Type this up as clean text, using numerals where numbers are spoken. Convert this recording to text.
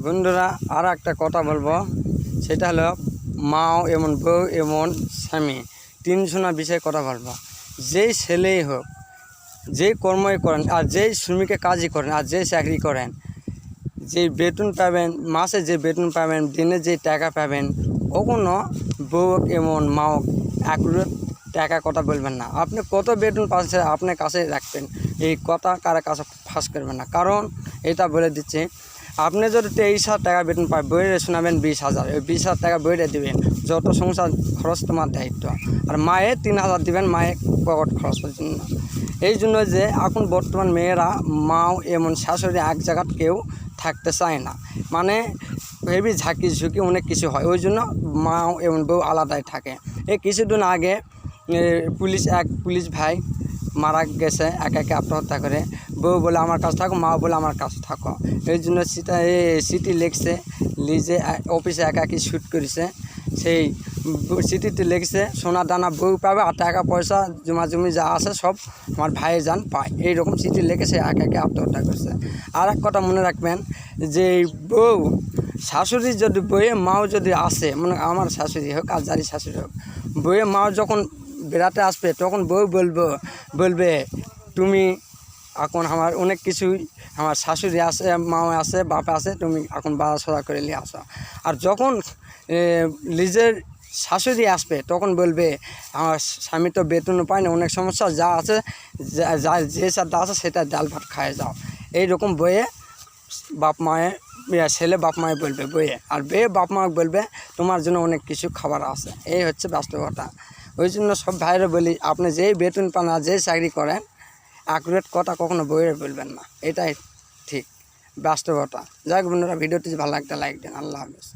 বন্ধুরা আর একটা কথা বলবো, সেটা হলো মাও এমন বউ এমন স্বামী, তিনজনা বিষয়ে কথা বলবো। যেই ছেলেই হোক, যেই কর্মই করেন আর যেই শ্রমিকে কাজই করেন আর যেই চাকরি করেন, যে বেতন পাবেন, মাসে যে বেতন পাবেন, দিনে যে টাকা পাবেন, কখনো বউ এমন মাও একগুলো টাকা কথা বলবেন না। আপনি কত বেতন পাচ্ছেন আপনার কাছে রাখবেন, এই কথা কারো কাছে ফাঁস করবেন না। কারণ এটা বলে দিচ্ছে, আপনি যদি 23,000 টাকা বেতন পায়, বইয়ে শোনাবেন 20,000, ওই 20,000 টাকা বইয়ে দেবেন, যত সংসার খরচ তোমার দায়িত্ব। আর মায়ে 3,000 দিবেন, মায়ের পকেট খরচের জন্য। এই জন্য যে এখন বর্তমান মেয়েরা মাও এমন শাশুড়ি এক জায়গায় কেউ থাকতে চায় না, মানে হেভি ঝাঁকি ঝুঁকি অনেক কিছু হয়, ওই জন্য মাও এমন বউ আলাদাই থাকে। এই কিছুদিন আগে পুলিশ ভাই মারা গেছে একে আত্মহত্যা করে। বউ বলে আমার কাছে থাকো, মা বলে আমার কাছে থাকো। এই জন্য সিটি লিখছে, লিজে অফিসে একাকি শ্যুট করেছে। সেই সিটিতে লিখছে সোনা দানা বউ পাবে আর টাকা পয়সা জমি যা আছে সব আমার ভাইয়ের যান পায়, এইরকম চিঠি লিখে সে একে আত্মহত্যা করছে। আর এক কথা মনে রাখবেন, যে বউ শাশুড়ি যদি বইয়ে মাও যদি আসে, মানে আমার শাশুড়ি হোক আর যারই শাশুড়ি হোক, বইয়ে মাও যখন বেড়াতে আসবে তখন বউ বলবে তুমি এখন আমার অনেক কিছুই, আমার শাশুড়ি আছে, মাও আছে, বাপ আছে, তুমি এখন বাধা সদা করে নিয়ে আসো। আর যখন নিজের শাশুড়ি আসবে তখন বলবে আমার স্বামী তো বেতনও পায় না, অনেক সমস্যা, যা আছে যে সাথে আছে সেটা ডাল ভাত খায় যাও। এইরকম বইয়ে বাপ মায়ের ছেলে বাপ মায়ে বলবে বইয়ে, আর বাপ মা বলবে তোমার জন্য অনেক কিছু খাবার আছে। এই হচ্ছে বাস্তবতা। ওই জন্য সব ভাইরা বলি, আপনি যেই বেতন পান আর যেই চাকরি করেন, অ্যাকুরেট কথা কখনো বইয়ে বলবেন না, এটাই ঠিক বাস্তবতা। যাই হোক বন্ধুরা, ভিডিওটি ভালো লাগতে লাইক দেন। আল্লাহ হাফেজ।